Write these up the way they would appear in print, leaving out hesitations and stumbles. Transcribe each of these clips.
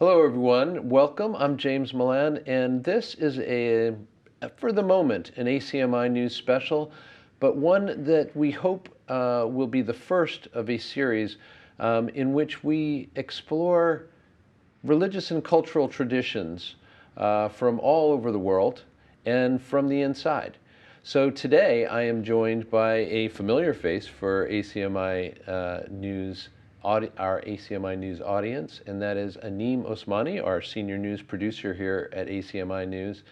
Hello, everyone. Welcome. I'm James Milan, and this is for the moment, an ACMi news special, but one that we hope will be the first of a series in which we explore religious and cultural traditions from all over the world and from the inside. So today I am joined by a familiar face for ACMi news. Our ACMi News audience, and that is Anim Osmani, our senior news producer here at ACMi News.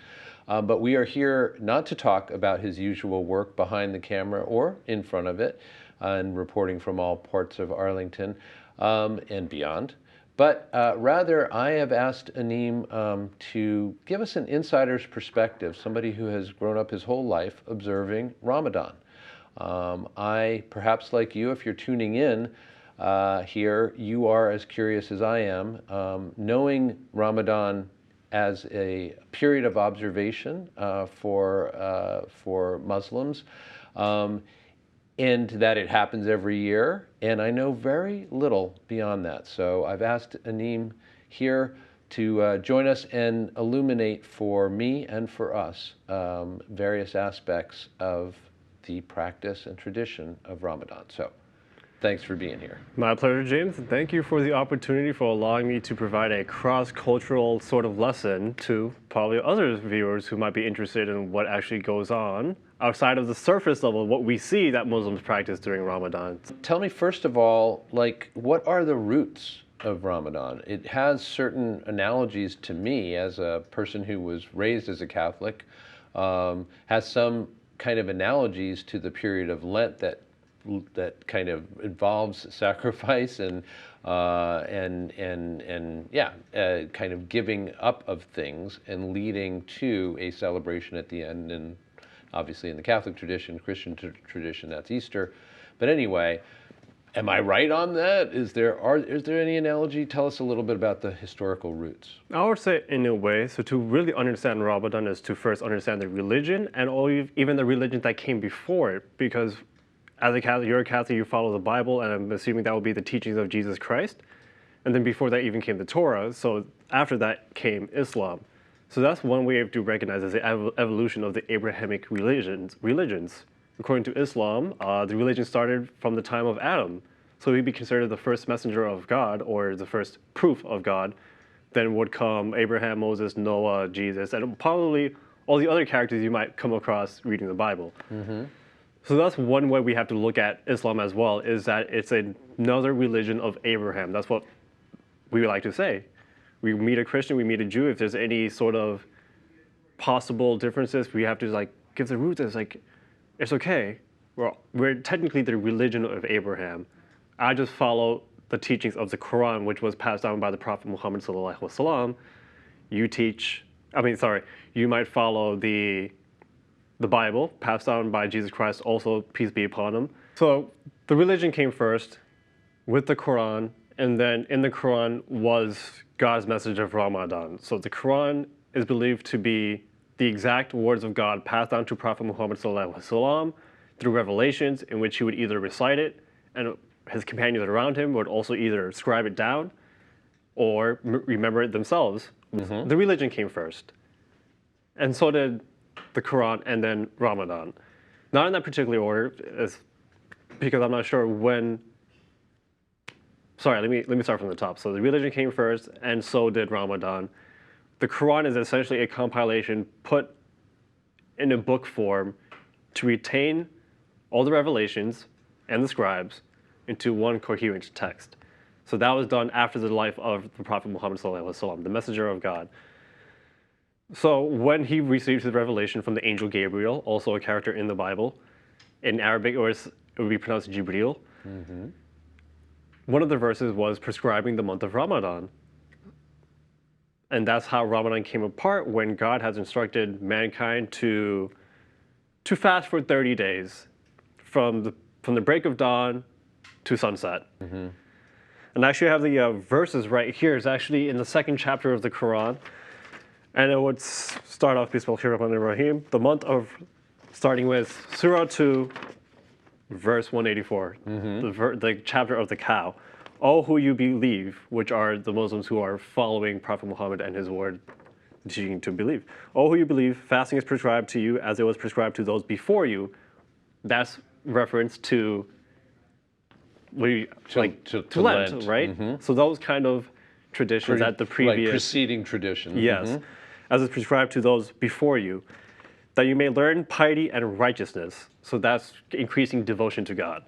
But we are here not to talk about his usual work behind the camera or in front of it, and reporting from all parts of Arlington and beyond. But rather, I have asked Anim to give us an insider's perspective, somebody who has grown up his whole life observing Ramadan. Perhaps like you, if you're tuning in, here, you are as curious as I am, knowing Ramadan as a period of observation for Muslims, and that it happens every year, and I know very little beyond that. So I've asked Anim here to join us and illuminate for me and for us various aspects of the practice and tradition of Ramadan. So thanks for being here. My pleasure, James. Thank you for the opportunity for allowing me to provide a cross-cultural sort of lesson to probably other viewers who might be interested in what actually goes on outside of the surface level, what we see that Muslims practice during Ramadan. Tell me, first of all, what are the roots of Ramadan? It has certain analogies to me as a person who was raised as a Catholic, has some kind of analogies to the period of Lent that kind of involves sacrifice and kind of giving up of things and leading to a celebration at the end. And obviously in the Catholic tradition, Christian tradition, that's Easter. But anyway, am I right on that? Is there any analogy? Tell us a little bit about the historical roots. I would say in a way, so to really understand Ramadan is to first understand the religion and even the religion that came before it, because as a Catholic, you're a Catholic, you follow the Bible, and I'm assuming that would be the teachings of Jesus Christ. And then before that even came the Torah, so after that came Islam. So that's one way to recognize as the evolution of the Abrahamic religions. According to Islam, the religion started from the time of Adam. So he'd be considered the first messenger of God, or the first proof of God. Then would come Abraham, Moses, Noah, Jesus, and probably all the other characters you might come across reading the Bible. Mm-hmm. So that's one way we have to look at Islam as well, is that it's another religion of Abraham. That's what we would like to say. We meet a Christian, we meet a Jew. If there's any sort of possible differences, we have to give the roots. It's okay. We're technically the religion of Abraham. I just follow the teachings of the Quran, which was passed down by the Prophet Muhammad sallallahu alaihi wasallam. You might follow the Bible, passed down by Jesus Christ, also peace be upon him. So the religion came first with the Quran, and then in the Quran was God's message of Ramadan. So the Quran is believed to be the exact words of God passed down to Prophet Muhammad sallallahu alaihi wasallam through revelations, in which he would either recite it, and his companions around him would also either scribe it down or remember it themselves. Mm-hmm. The religion came first, and so did the Quran, and then Ramadan. Not in that particular order, because I'm not sure when. Sorry, let me start from the top. So the religion came first, and so did Ramadan. The Quran is essentially a compilation put in a book form to retain all the revelations and the scribes into one coherent text. So that was done after the life of the Prophet Muhammad sallallahu alaihi wasallam, the messenger of God. So when he received his revelation from the angel Gabriel, also a character in the Bible, in Arabic it would be pronounced Jibril. Mm-hmm. One of the verses was prescribing the month of Ramadan. And that's how Ramadan came apart, when God has instructed mankind to fast for 30 days from the break of dawn to sunset. Mm-hmm. And actually I have the verses right here. It's actually in the second chapter of the Quran. And it would start off, Bismillahirrahmanirrahim, the month of, starting with Surah 2, verse 184, mm-hmm. the chapter of the cow. all who you believe, which are the Muslims who are following Prophet Muhammad and his word, teaching to believe. All who you believe, fasting is prescribed to you as it was prescribed to those before you. That's reference to To Lent, right? So those kind of traditions that the previous like preceding tradition. yes, as is prescribed to those before you, that you may learn piety and righteousness. So that's increasing devotion to God.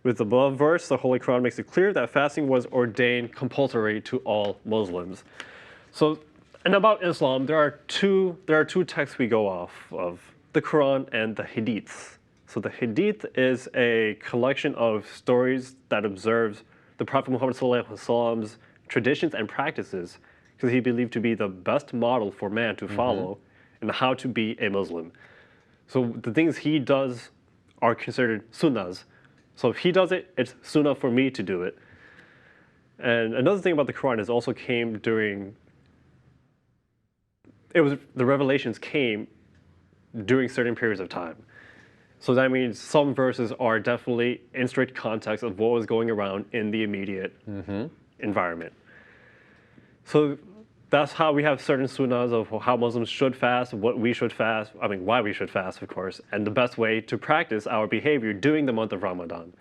With the above verse, the Holy Quran makes it clear that fasting was ordained compulsory to all Muslims. So, and about Islam, there are two texts we go off of: the Quran and the Hadiths. So the Hadith is a collection of stories that observes the Prophet Muhammad Wasallam's traditions and practices, because he believed to be the best model for man to follow and how to be a Muslim. So the things he does are considered sunnahs. So if he does it, it's sunnah for me to do it. And another thing about the Quran is also came during, the revelations came during certain periods of time. So that means some verses are definitely in strict context of what was going around in the immediate environment. So that's how we have certain sunnahs of how Muslims should fast, what we should fast, why we should fast, of course, and the best way to practice our behavior during the month of Ramadan.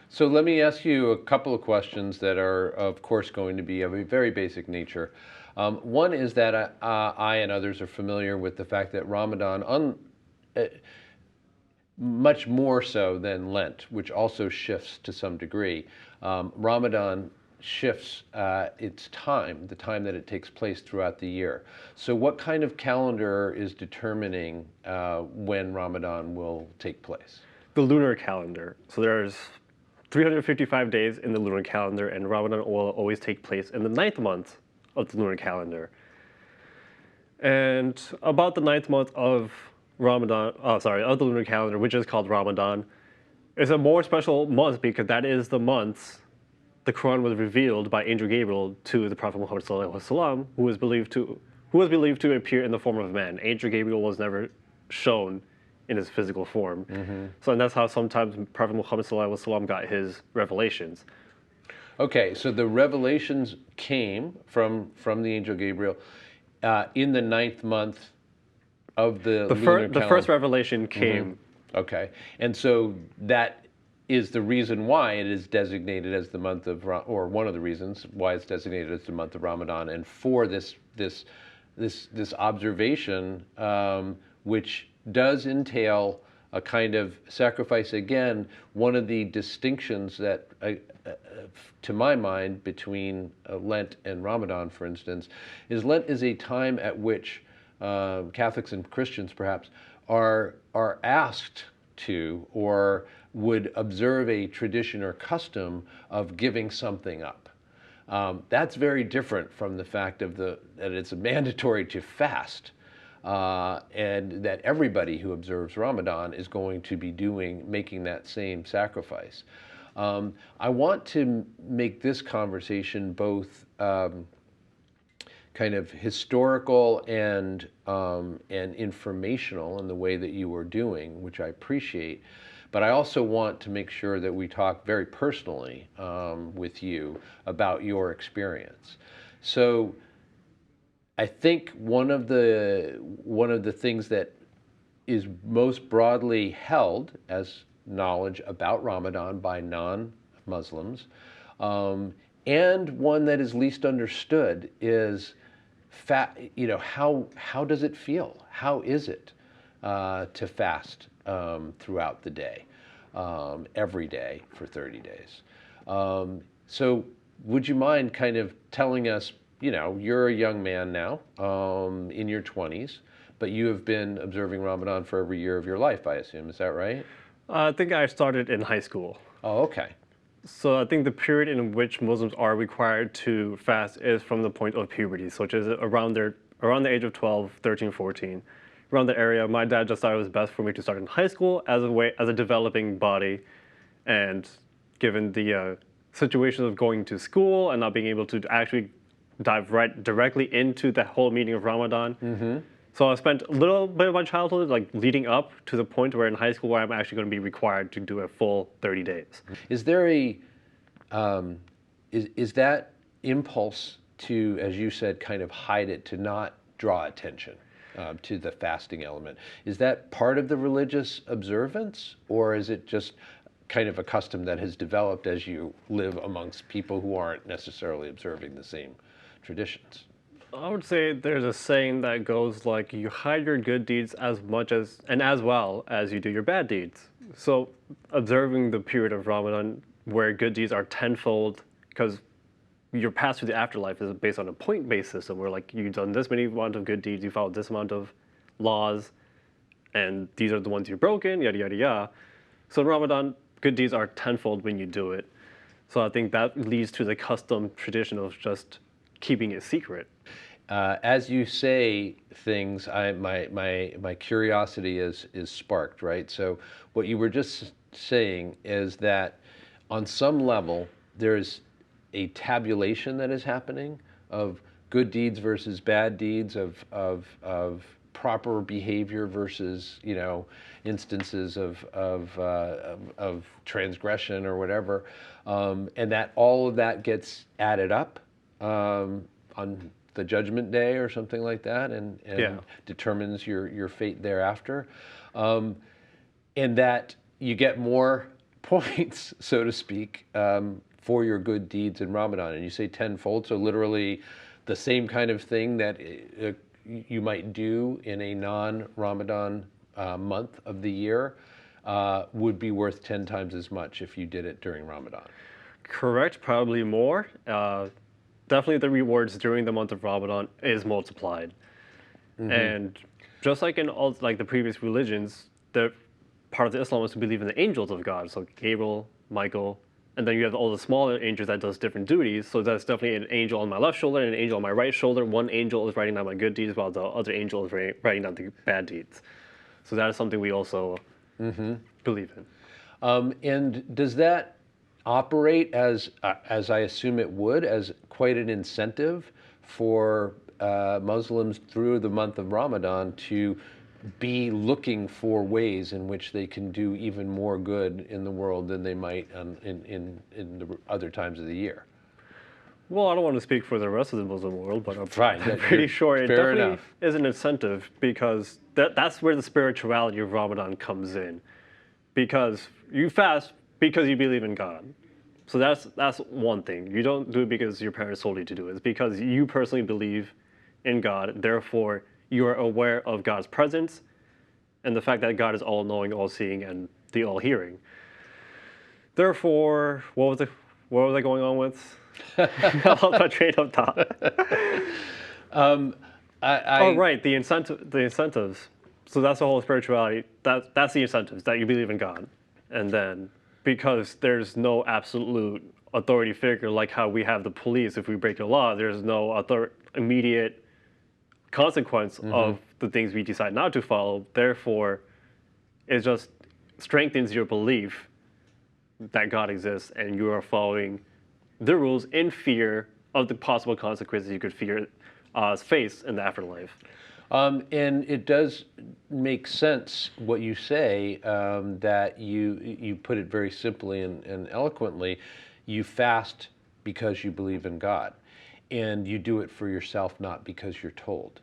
So let me ask you a couple of questions that are, of course, going to be of a very basic nature. One is that I and others are familiar with the fact that Ramadan, much more so than Lent, which also shifts to some degree, Ramadan shifts its time, the time that it takes place throughout the year. So what kind of calendar is determining when Ramadan will take place? The lunar calendar. So there's 355 days in the lunar calendar, and Ramadan will always take place in the 9th month of the lunar calendar. And about the 9th month of of the lunar calendar, which is called Ramadan, is a more special month because that is the month the Quran was revealed by Angel Gabriel to the Prophet Muhammad ﷺ, who was believed to appear in the form of a man. Angel Gabriel was never shown in his physical form. So and that's how sometimes Prophet Muhammad ﷺ got his revelations. Okay, so the revelations came from the angel Gabriel in the 9th month of the lunar calendar. The first revelation came. Okay, and so that is the reason why it is designated as the month of, or one of the reasons why it's designated as the month of Ramadan, and for this observation, which does entail a kind of sacrifice. Again, one of the distinctions that, to my mind, between Lent and Ramadan, for instance, is Lent is a time at which Catholics and Christians perhaps are asked to, or would observe a tradition or custom of giving something up. That's very different from the fact that it's mandatory to fast, and that everybody who observes Ramadan is going to be making that same sacrifice. I want to make this conversation both kind of historical and informational in the way that you were doing, which I appreciate. But I also want to make sure that we talk very personally with you about your experience. So I think one of the things that is most broadly held as knowledge about Ramadan by non-Muslims, and one that is least understood, is how does it feel? How is it to fast throughout the day, every day for 30 days? So would you mind kind of telling us, you're a young man now, in your 20s, but you have been observing Ramadan for every year of your life, I assume. Is that right? I think I started in high school. Oh, okay. So I think the period in which Muslims are required to fast is from the point of puberty, so which is around the age of 12, 13, 14. Around the area, my dad just thought it was best for me to start in high school as a developing body, and given the situation of going to school and not being able to actually dive directly into the whole meaning of Ramadan. So I spent a little bit of my childhood leading up to the point where in high school where I'm actually going to be required to do a full 30 days. Is there Is that impulse to, as you said, kind of hide it, to not draw attention to the fasting element, is that part of the religious observance, or is it just kind of a custom that has developed as you live amongst people who aren't necessarily observing the same traditions? I would say there's a saying that goes like, you hide your good deeds as much as and as well as you do your bad deeds. So observing the period of Ramadan where good deeds are tenfold, because your path to the afterlife is based on a point-based system where like you've done this many amount of good deeds, you followed this amount of laws, and these are the ones you've broken, yada yada yada. So in Ramadan, good deeds are tenfold when you do it. So I think that leads to the custom tradition of just keeping it secret. As you say things, my curiosity is sparked, right? So what you were just saying is that on some level there's a tabulation that is happening of good deeds versus bad deeds, of proper behavior versus, instances of transgression or whatever, and that all of that gets added up on the judgment day or something like that, and Yeah. determines your fate thereafter, and that you get more points, so to speak, for your good deeds in Ramadan. And you say tenfold, so literally the same kind of thing that you might do in a non-Ramadan month of the year would be worth 10 times as much if you did it during Ramadan. Correct, probably more. Definitely the rewards during the month of Ramadan is multiplied. And just like in all like the previous religions, the part of the Islam is to believe in the angels of God. So Gabriel, Michael, and then you have all the smaller angels that does different duties. So that's definitely an angel on my left shoulder and an angel on my right shoulder. One angel is writing down my good deeds while the other angel is writing down the bad deeds. So that is something we also believe in. And does that operate as I assume it would, as quite an incentive for Muslims through the month of Ramadan to be looking for ways in which they can do even more good in the world than they might in the other times of the year? Well, I don't want to speak for the rest of the Muslim world, but I'm Fine, pretty sure it fair definitely enough. is an incentive because that's where the spirituality of Ramadan comes in. Because you fast because you believe in God. So that's one thing. You don't do it because your parents told you to do it. It's because you personally believe in God. Therefore, you are aware of God's presence and the fact that God is all-knowing, all-seeing, and the all-hearing. Therefore, what was I going on with? I lost my train of thought. Oh, right, the incentives. So that's the whole spirituality. That's the incentives, that you believe in God. And then, because there's no absolute authority figure like how we have the police, if we break the law, there's no immediate consequence of the things we decide not to follow. Therefore, it just strengthens your belief that God exists and you are following the rules in fear of the possible consequences you could face in the afterlife. And it does make sense what you say, that you put it very simply and eloquently. You fast because you believe in God, and you do it for yourself, not because you're told.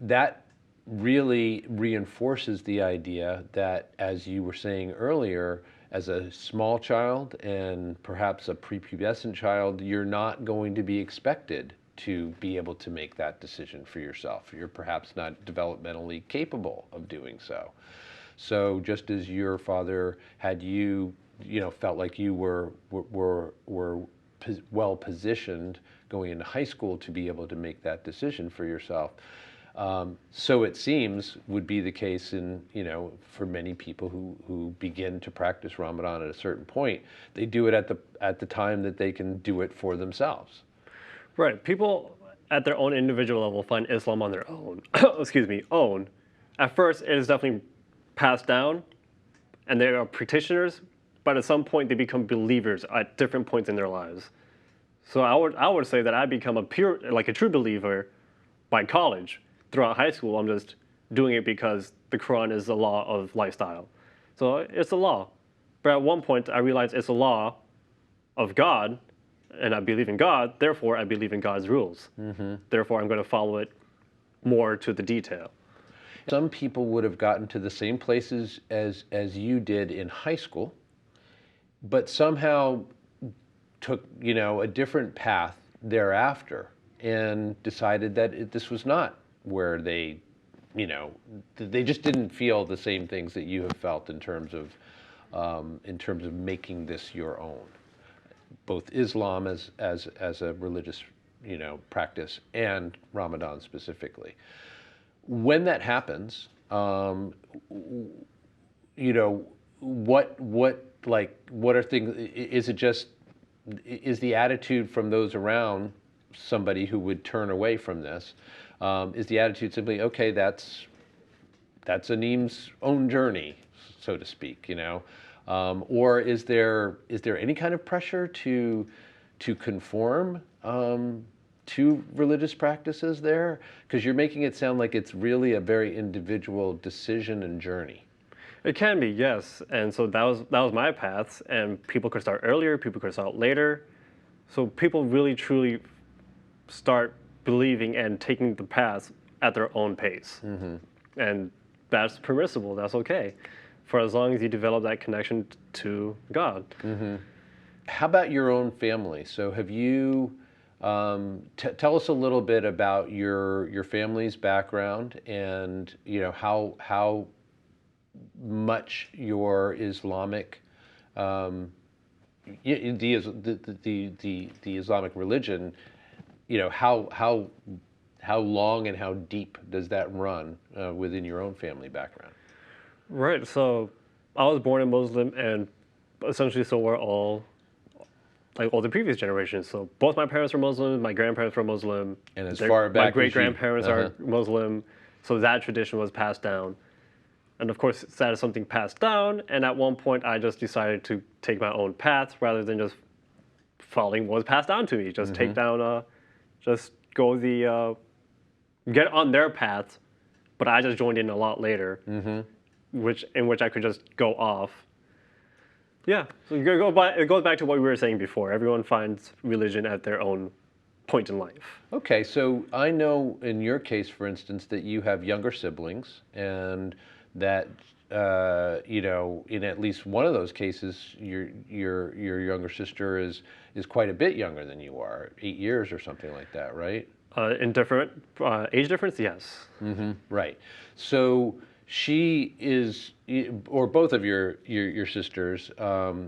That really reinforces the idea that, as you were saying earlier, as a small child and perhaps a prepubescent child, you're not going to be expected to be able to make that decision for yourself. You're perhaps not developmentally capable of doing so. So just as your father had you, felt like you were well positioned going into high school to be able to make that decision for yourself. So it seems would be the case for many people who begin to practice Ramadan at a certain point. They do it at the time that they can do it for themselves. Right. People at their own individual level find Islam on their own. Own. At first, it is definitely passed down, and they are practitioners. But at some point, they become believers at different points in their lives. So I would say that I become a true believer by college. Throughout high school, I'm just doing it because the Quran is the law of lifestyle. So it's a law. But at one point, I realized it's a law of God, and I believe in God, therefore I believe in God's rules. Therefore, I'm going to follow it more to the detail. Some people would have gotten to the same places as you did in high school, but somehow took, a different path thereafter and decided that this was not where they just didn't feel the same things that you have felt in terms of making this your own, both Islam as a religious, practice, and Ramadan specifically. When that happens, what are things? Is it just is the attitude from those around somebody who would turn away from this? Is the attitude simply, okay, that's Aneem's own journey, so to speak, or is there any kind of pressure to conform to religious practices there? Because you're making it sound like it's really a very individual decision and journey. It can be, yes. And so that was my path. And people could start earlier, people could start later. So people really truly start believing and taking the path at their own pace. And that's permissible, that's okay, for as long as you develop that connection to God. How about your own family? So have you, tell us a little bit about your family's background and how much your Islamic, the Islamic religion, how long and how deep does that run within your own family background? Right, so I was born a Muslim, and essentially so were all the previous generations. So both my parents were Muslim, my grandparents were Muslim, and as far back my as great-grandparents are Muslim, so that tradition was passed down. And of course, that is something passed down, and at one point I just decided to take my own path rather than just following what was passed down to me. Just take down, just go get on their path, but I just joined in a lot later, in which I could just go off. Yeah, so it goes back to what we were saying before. Everyone finds religion at their own point in life. Okay, so I know in your case, for instance, that you have younger siblings, and that in at least one of those cases, your younger sister is quite a bit younger than you are, 8 years or something like that, right? In different age difference, yes. Right. So she is, or both of your sisters are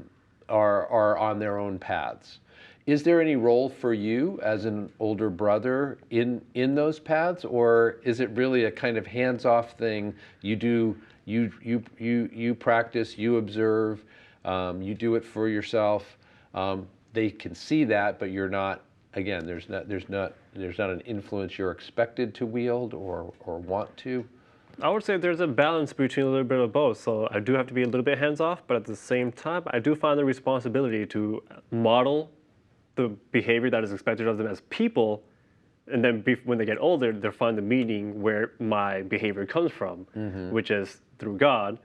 on their own paths. Is there any role for you as an older brother in those paths, or is it really a kind of hands-off thing? You practice, you observe, you do it for yourself. They can see that, but you're not. Again, there's not an influence you're expected to wield or want to. I would say there's a balance between a little bit of both. So I do have to be a little bit hands-off, but at the same time, I do find the responsibility to model the behavior that is expected of them as people, and then when they get older, they'll find the meaning where my behavior comes from, which is through God.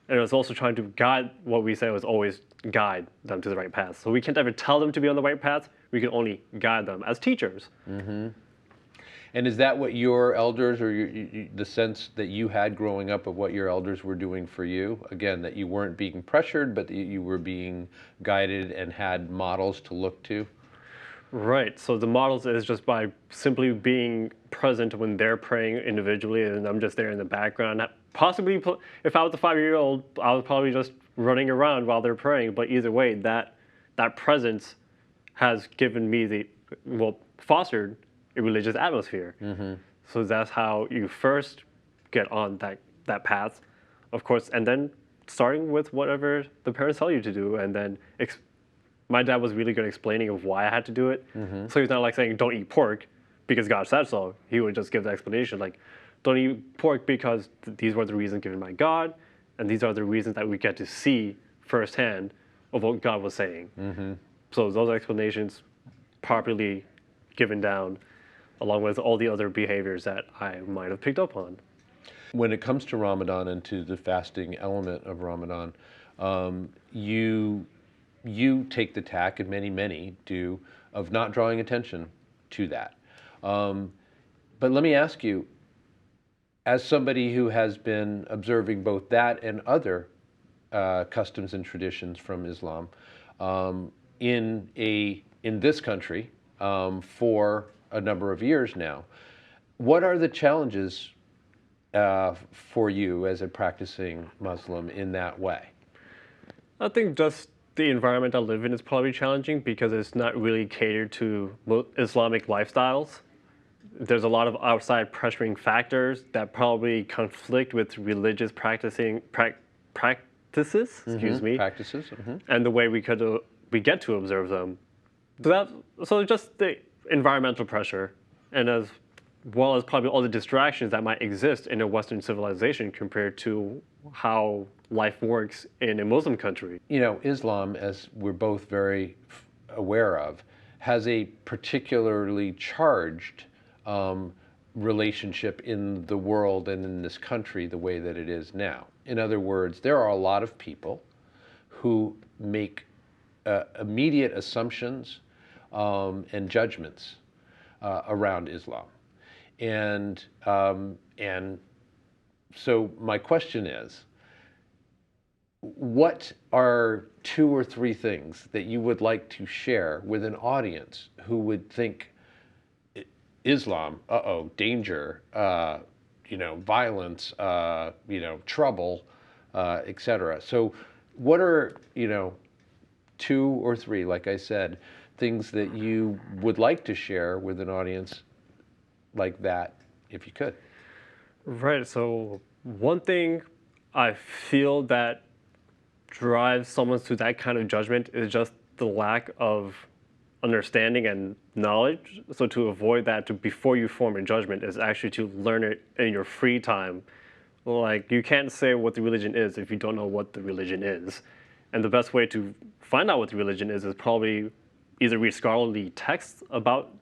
And it was also trying to guide, what we say was always guide them to the right path. So we can't ever tell them to be on the right path, we can only guide them as teachers. And is that what your elders, or the sense that you had growing up of what your elders were doing for you? Again, that you weren't being pressured, but that you were being guided and had models to look to? Right. So the models is just by simply being present when they're praying individually, and I'm just there in the background. Possibly, if I was a 5-year-old, I was probably just running around while they're praying. But either way, that presence has given me fostered a religious atmosphere. So that's how you first get on that path, of course, and then starting with whatever the parents tell you to do, and then my dad was really good at explaining of why I had to do it. So he's not like saying don't eat pork because God said so. He would just give the explanation like, don't eat pork because these were the reasons given by God, and these are the reasons that we get to see firsthand of what God was saying. So those explanations properly given down, along with all the other behaviors that I might have picked up on. When it comes to Ramadan and to the fasting element of Ramadan, you you take the tack, and many do, of not drawing attention to that. But let me ask you, as somebody who has been observing both that and other customs and traditions from Islam in this country for a number of years now, what are the challenges for you as a practicing Muslim in that way? I think just the environment I live in is probably challenging because it's not really catered to Islamic lifestyles. There's a lot of outside pressuring factors that probably conflict with religious practices, excuse me, Practices. and the way we get to observe them. So just the environmental pressure, and as well as probably all the distractions that might exist in a Western civilization compared to how life works in a Muslim country. You know, Islam, as we're both very aware of, has a particularly charged relationship in the world and in this country the way that it is now. In other words, there are a lot of people who make immediate assumptions and judgments around Islam. And so my question is, what are 2 or 3 things that you would like to share with an audience who would think Islam, danger, violence, trouble, etc. So what are, 2 or 3, like I said, things that you would like to share with an audience like that, if you could? Right, so one thing I feel that drives someone to that kind of judgment is just the lack of understanding and knowledge. So to avoid that, before you form a judgment, is actually to learn it in your free time. Like, you can't say what the religion is if you don't know what the religion is. And the best way to find out what the religion is probably either read scholarly texts about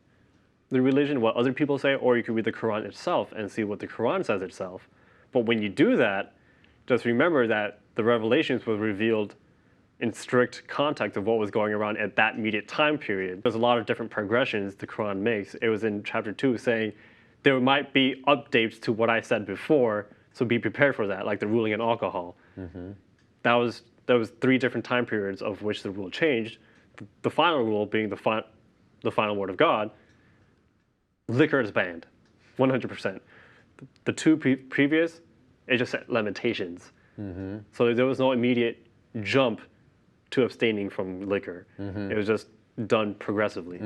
the religion, what other people say, or you can read the Quran itself and see what the Quran says itself. But when you do that, just remember that the revelations were revealed in strict context of what was going around at that immediate time period. There's a lot of different progressions the Quran makes. It was in chapter 2 saying there might be updates to what I said before, so be prepared for that, like the ruling on alcohol. That was 3 different time periods of which the rule changed. The final rule being the final word of God. Liquor is banned, 100%. The 2 previous, it just set limitations. So there was no immediate jump to abstaining from liquor. It was just done progressively.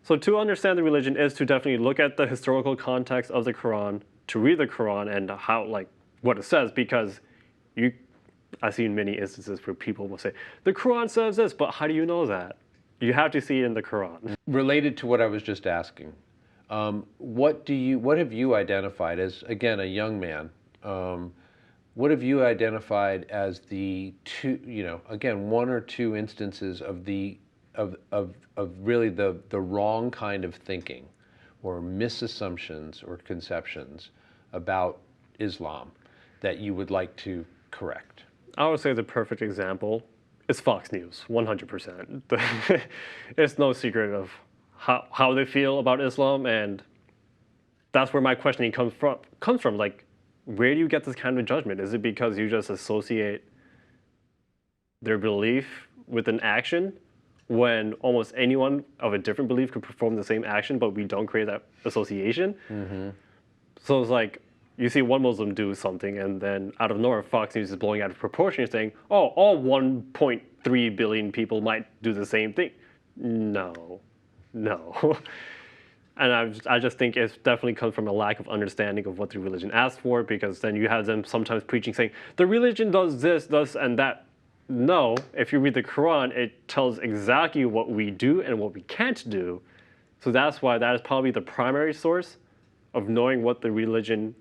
So to understand the religion is to definitely look at the historical context of the Quran, to read the Quran and what it says, because I've seen many instances where people will say, the Quran says this, but how do you know that? You have to see it in the Quran. Related to what I was just asking, what have you identified as, again, a young man? What have you identified as the 2, again, 1 or 2 instances of really the wrong kind of thinking, or misassumptions or conceptions about Islam that you would like to correct? I would say the perfect example is Fox News, 100%. It's no secret of how they feel about Islam, and that's where my questioning comes from. Like, where do you get this kind of judgment? Is it because you just associate their belief with an action when almost anyone of a different belief could perform the same action, but we don't create that association? So it's like, you see one Muslim do something, and then out of nowhere, Fox News is blowing out of proportion, saying, oh, all 1.3 billion people might do the same thing. No. And I just think it definitely comes from a lack of understanding of what the religion asks for, because then you have them sometimes preaching saying, the religion does this, and that. No, if you read the Quran, it tells exactly what we do and what we can't do. So that's why that is probably the primary source of knowing what the religion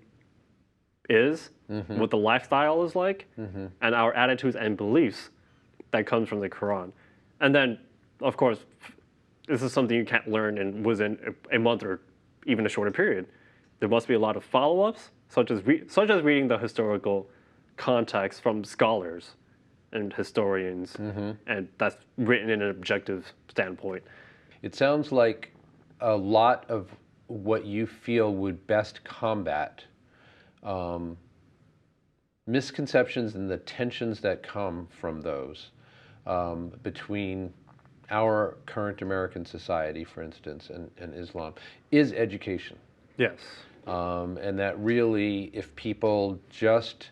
is, what the lifestyle is like, and our attitudes and beliefs that comes from the Quran. And then, of course, this is something you can't learn within a month or even a shorter period. There must be a lot of follow-ups, such as reading the historical context from scholars, and historians, and that's written in an objective standpoint. It sounds like a lot of what you feel would best combat misconceptions and the tensions that come from those between our current American society, for instance, and Islam, is education. Yes. And that really, if people just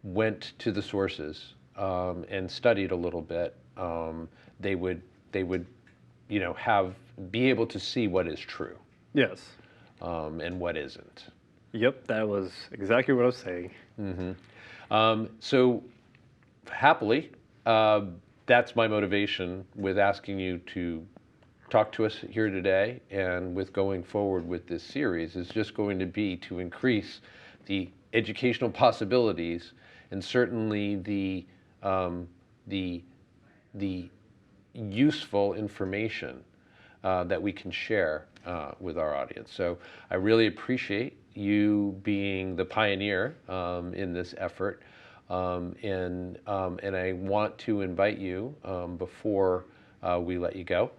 went to the sources and studied a little bit, they would, be able to see what is true. Yes. And what isn't. Yep, that was exactly what I was saying. So happily, that's my motivation with asking you to talk to us here today, and with going forward with this series is just going to be to increase the educational possibilities and certainly the useful information that we can share with our audience. So I really appreciate you being the pioneer in this effort, and I want to invite you before we let you go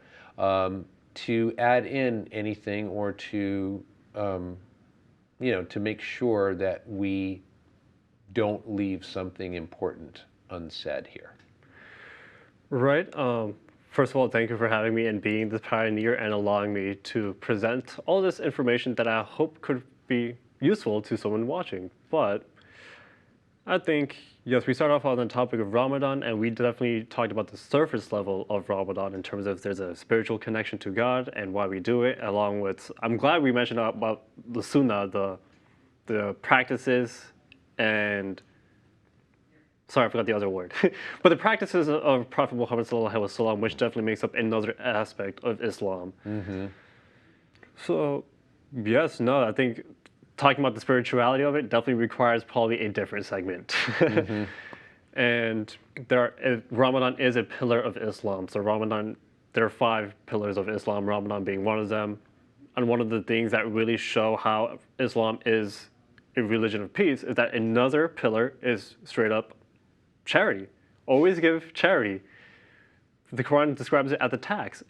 to add in anything or to to make sure that we don't leave something important unsaid here. Right. First of all, thank you for having me and being the pioneer and allowing me to present all this information that I hope could be useful to someone watching. But I think, yes, we start off on the topic of Ramadan, and we definitely talked about the surface level of Ramadan in terms of there's a spiritual connection to God and why we do it, along with, I'm glad we mentioned about the Sunnah, the practices, and sorry, I forgot the other word. But the practices of Prophet Muhammad sallallahu alaihi wasallam, which definitely makes up another aspect of Islam. So, yes, no, I think talking about the spirituality of it definitely requires probably a different segment. And Ramadan is a pillar of Islam. So Ramadan, there are 5 pillars of Islam, Ramadan being one of them. And one of the things that really show how Islam is a religion of peace is that another pillar is straight up charity. Always give charity. The Quran describes it as a tax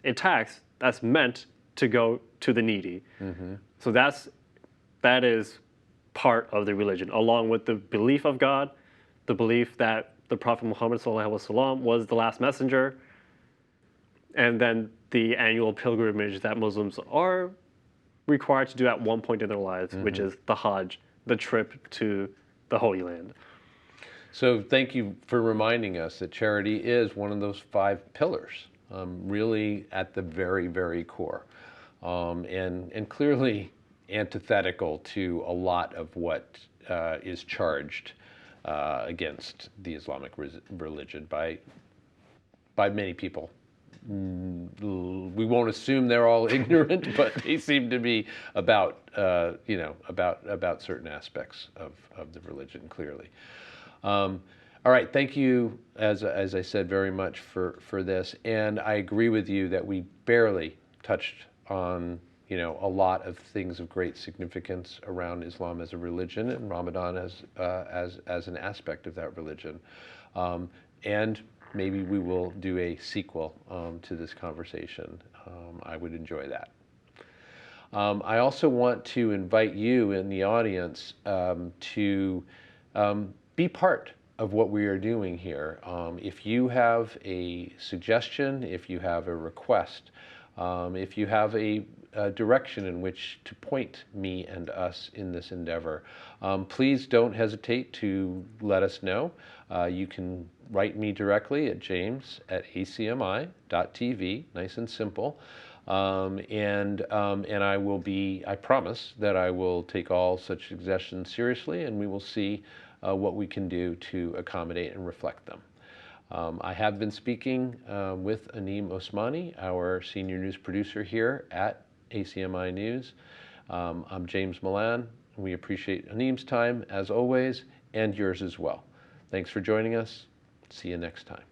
that's meant to go to the needy. So that is part of the religion, along with the belief of God, the belief that the Prophet Muhammad sallallahu alaihi wasallam was the last messenger, and then the annual pilgrimage that Muslims are required to do at one point in their lives, which is the Hajj, the trip to the Holy Land. So thank you for reminding us that charity is one of those 5 pillars, really at the very, very core, and clearly antithetical to a lot of what is charged against the Islamic religion by many people. We won't assume they're all ignorant, but they seem to be about certain aspects of the religion, clearly. All right, thank you, as I said, very much for this, and I agree with you that we barely touched on a lot of things of great significance around Islam as a religion and Ramadan as an aspect of that religion, and maybe we will do a sequel to this conversation. I would enjoy that. I also want to invite you in the audience to be part of what we are doing here. If you have a suggestion, if you have a request, if you have a direction in which to point me and us in this endeavor, please don't hesitate to let us know. You can write me directly at james@acmi.tv, nice and simple. And I promise that I will take all such suggestions seriously, and we will see what we can do to accommodate and reflect them. I have been speaking with Anim Osmani, our senior news producer here at ACMi News. I'm James Milan. We appreciate Anim's time, as always, and yours as well. Thanks for joining us. See you next time.